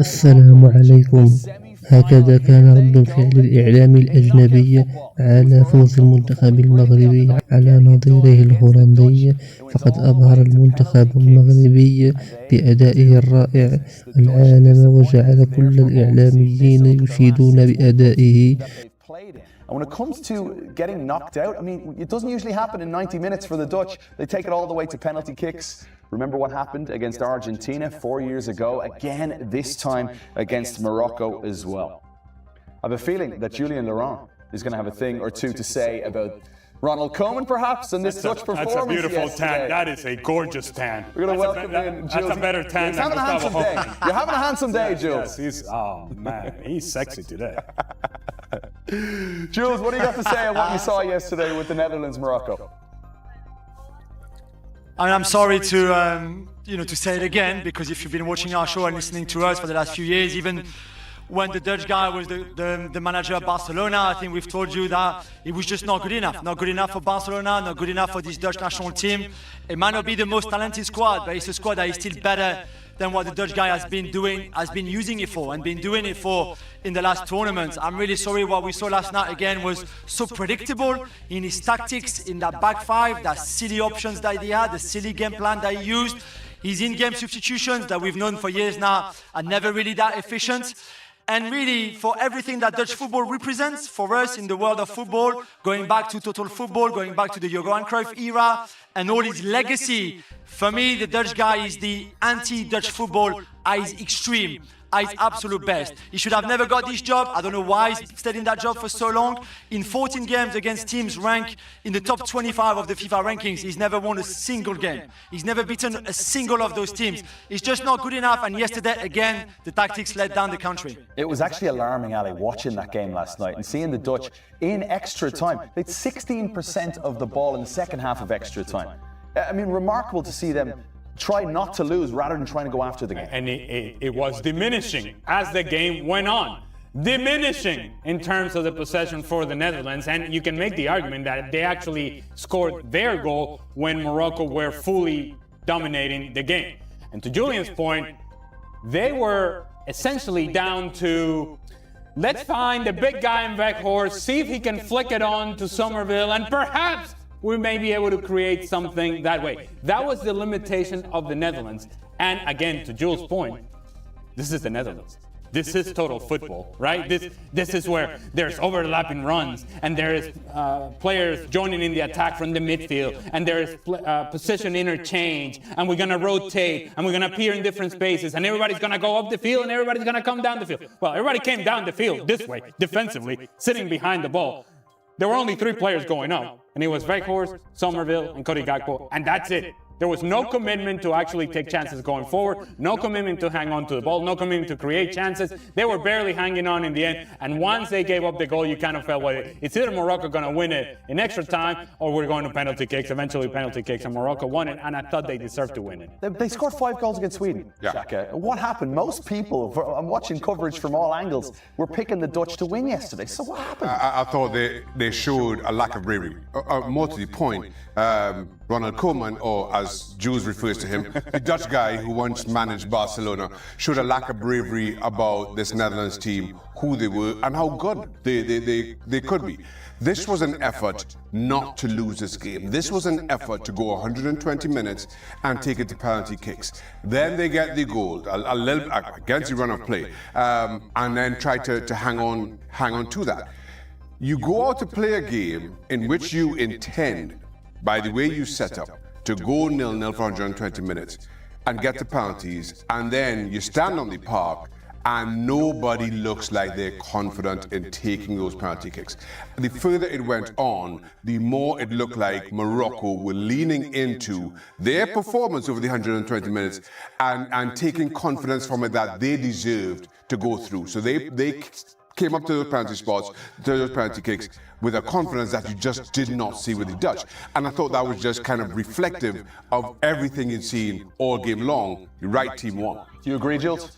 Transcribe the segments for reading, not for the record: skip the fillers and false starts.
السلام عليكم. هكذا كان رد فعل الإعلام الأجنبي على فوز المنتخب المغربي على نظيره الهولندي. فقد أبهر المنتخب المغربي بأدائه الرائع العالم، وجعل كل الإعلاميين يشيدون بأدائه. And when it comes to getting knocked out, I mean, it doesn't usually happen in 90 minutes for the Dutch. They take it all the way to penalty kicks. Remember what happened against Argentina 4 years ago? Again, this time against Morocco as well. I have a feeling that Julien Laurent is going to have a thing or two to say about Ronald Koeman, perhaps, and this Dutch performance. That's a beautiful yesterday. tan. That is a gorgeous tan. We're going to welcome in Jules. That's a better tan He's than having a handsome day. You're having a handsome day, Jules. Yes, oh man, he's sexy today. Jules, what do you got to say on what you saw yesterday with the Netherlands, Morocco? I mean, I'm sorry to say it again, because if you've been watching our show and listening to us for the last few years, even when the Dutch guy was the manager of Barcelona, I think we've told you that it was just not good enough. Not good enough for Barcelona, not good enough for this Dutch national team. It might not be the most talented squad, but it's a squad that is still better than what the Dutch guy has been using it for and been doing it for in the last tournaments. I'm really sorry. What we saw last night again was so predictable in his tactics, in that back five, that silly options that he had, the silly game plan that he used. His in-game substitutions that we've known for years now are never really that efficient. And really, for everything that Dutch football represents for us in the world of football, going back to total football, going back to the Johan Cruyff era, and all his legacy, for me, the Dutch guy is the anti-Dutch football at his extreme, at his absolute best. He should have never got this job. I don't know why he's stayed in that job for so long. In 14 games against teams ranked in the top 25 of the FIFA rankings, he's never won a single game. He's never beaten a single of those teams. He's just not good enough, and yesterday, again, the tactics let down the country. It was actually alarming, Ali, watching that game last night and seeing the Dutch in extra time. They had 16% of the ball in the second half of extra time. I mean, remarkable to see them try not to lose rather than trying to go after the game. And it was diminishing as the game went on. Diminishing in terms of the possession for the Netherlands. And you can make the argument that they actually scored their goal when Morocco were fully dominating the game. And to Julian's point, they were essentially down to, let's find the big guy in Weghorst, see if he can flick it on to Somerville, and perhaps we may be able to create something that way. That was the limitation of the Netherlands. And again, to Jules' point, this is the Netherlands. This is total football, right? This is where there's overlapping runs, and there is players joining in the attack from the midfield, and there is position interchange, and we're gonna rotate, and we're gonna appear in different spaces, and everybody's gonna go up the field, and everybody's gonna come down the field. Well, everybody came down the field this way, defensively, sitting behind the ball. There were only 3 players going up, and it was Weghorst, Somerville, and Cody Gakpo, and that's it. There was no commitment to actually take chances going forward, no commitment to hang on to the ball, no commitment to create chances. They were barely hanging on in the end, and once they gave up the goal, you kind of felt, well, it's either Morocco going to win it in extra time, or we're going to penalty kicks, eventually penalty kicks, and Morocco won it, and I thought they deserved to win it. They scored 5 goals against Sweden, Shaka. What happened? Most people, I'm watching coverage from all angles, were picking the Dutch to win yesterday. So what happened? I thought they showed a lack of bravery. More to the point, Ronald Koeman, or as Jules refers to him, the Dutch guy who once managed Barcelona, showed a lack of bravery about this Netherlands team, who they were and how good they could be. This was an effort not to lose this game. This was an effort to go 120 minutes and take it to penalty kicks. Then they get the goal, a little against the run of play, and then try to hang on to that. You go out to play a game in which you intend, by the way you set up, to go 0-0 for 120 minutes and get the penalties, and then you stand on the park and nobody looks like they're confident in taking those penalty kicks. The further it went on, the more it looked like Morocco were leaning into their performance over the 120 minutes and taking confidence from it that they deserved to go through. So they came up to those penalty spots, to those penalty kicks, with a confidence that you just did not see with the Dutch. And I thought that was just kind of reflective of everything you'd seen all game long. The right team won. Do you agree, Jules?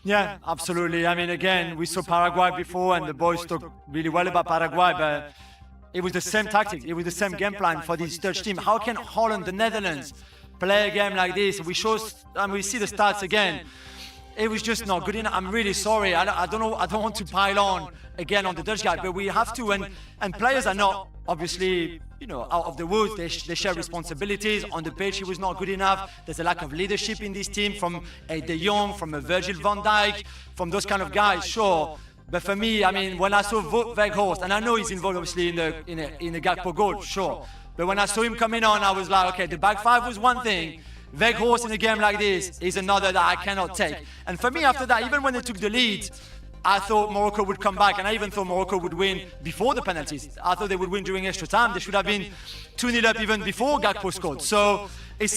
Yeah, absolutely. I mean, again, we saw Paraguay before, and the boys talked really well about Paraguay, but it was the same tactic. It was the same game plan for this Dutch team. How can Holland, the Netherlands, play a game like this. We see the stats again. It was just not good enough. I'm really sorry. I don't know. I don't want to pile on again on the Dutch guy, but we have to. And players are not obviously, out of the woods. They share responsibilities. On the pitch, he was not good enough. There's a lack of leadership in this team from a De Jong, from a Virgil van Dijk, from those kind of guys. Sure. But for me, I mean, when I saw Weghorst, and I know he's involved obviously in the Gakpo goal, sure. But when I saw him coming on, I was like, okay, the back five was one thing. Weghorst in a game like this is another that I cannot take. And for me, after that, even when they took the lead, I thought Morocco would come back, and I even thought Morocco would win before the penalties. I thought they would win during extra time. They should have been 2-0 up even before Gakpo scored. So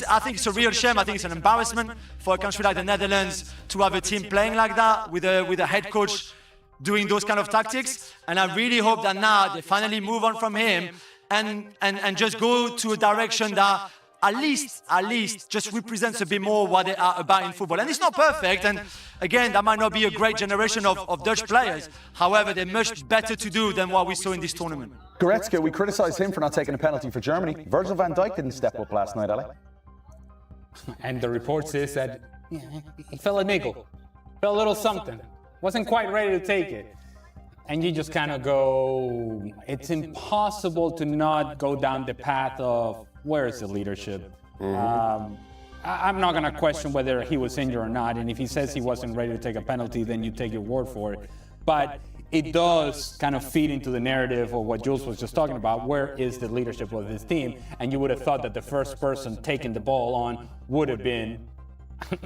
I think it's a real shame. I think it's an embarrassment for a country like the Netherlands to have a team playing like that with a head coach doing those kind of tactics. And I really hope that now they finally move on from him and just go to a direction that at least just represents a bit more what they are about in football. And it's not perfect, and again, that might not be a great generation of Dutch players. However, they're much better to do than what we saw in this tournament. Goretzka, we criticised him for not taking a penalty for Germany. Virgil van Dijk didn't step up last night, Ale. And the report says that he fell a niggle, fell a little something, wasn't quite ready to take it. And you just kind of go, it's impossible to not go down the path of, where is the leadership? I'm not going to question whether he was injured or not. And if he says he wasn't ready to take a penalty, then you take your word for it. But it does kind of feed into the narrative of what Jules was just talking about. Where is the leadership of this team? And you would have thought that the first person taking the ball on would have been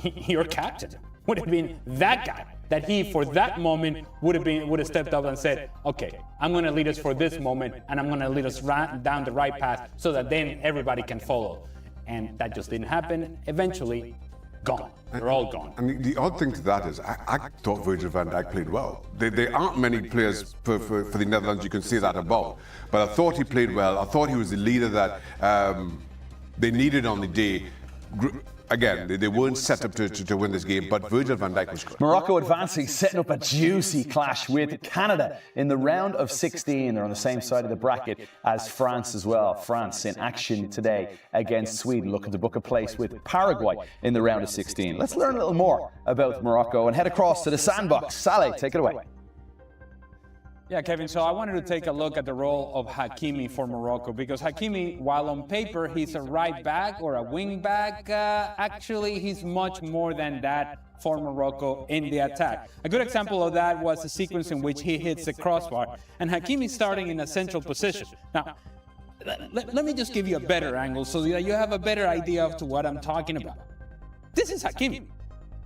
your captain, would have been that guy. That he, for that moment, would have stepped up and said, okay, I'm going to lead us for this moment, and I'm going to lead us down the right path so that then everybody can follow. And that just didn't happen. Eventually, gone. They're all gone. I mean, the odd thing to that is, I thought Virgil van Dijk played well. There aren't many players for the Netherlands you can say that about. But I thought he played well. I thought he was the leader that they needed on the day. Again, they weren't set up to win this game, but Virgil van Dijk was good. Morocco advancing, setting up a juicy clash with Canada in the round of 16. They're on the same side of the bracket as France as well. France in action today against Sweden, looking to book a place with Paraguay in the round of 16. Let's learn a little more about Morocco and head across to the sandbox. Saleh, take it away. Yeah, Kevin, so I wanted to take a look at the role of Hakimi for Morocco, because Hakimi, while on paper he's a right back or a wing back, actually he's much more than that for Morocco in the attack. A good example of that was the sequence in which he hits the crossbar, and Hakimi starting in a central position. Now, let me just give you a better angle so that you have a better idea of to what I'm talking about. This is Hakimi.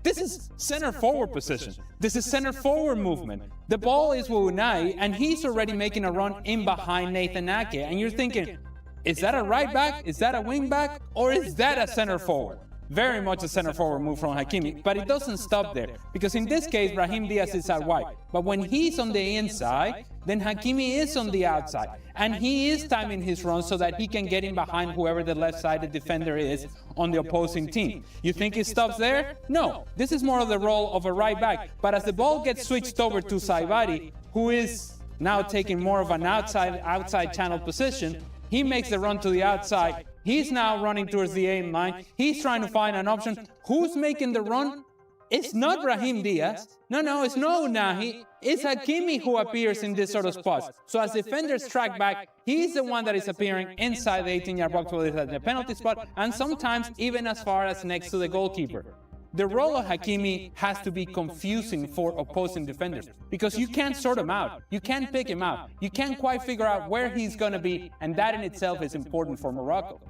This is center forward position. This is center forward movement. The ball is with Unai, and he's already making a run in behind Nathan Ake. And you're thinking, is that a right back? Is that a wing back? Or is that a center forward? Very much a center forward move from Hakimi, but it doesn't stop there. Because in this case, Brahim Diaz is out wide. But when he's on the inside, then Hakimi is on the outside. And he is timing his run so that he can get in behind whoever the left-sided defender is on the opposing team. You think it stops there? No. This is more of the role of a right back. But as the ball gets switched over to Saibari, who is now taking more of an outside channel position, he makes the run to the outside. He's now running towards the aim line. He's trying to find an option. Who's making the run? It's not Brahim Diaz. No, it's no Unahi. It's Hakimi who appears in this sort of spots. So as defenders track back, he's the one that is appearing inside the 18-yard box, whether it's at the penalty spot, and sometimes even as far as next to the goalkeeper. The role of Hakimi has to be confusing for opposing defenders because you can't sort him out. You can't pick him out. You can't quite figure out where he's going to be, and that in itself is important for Morocco.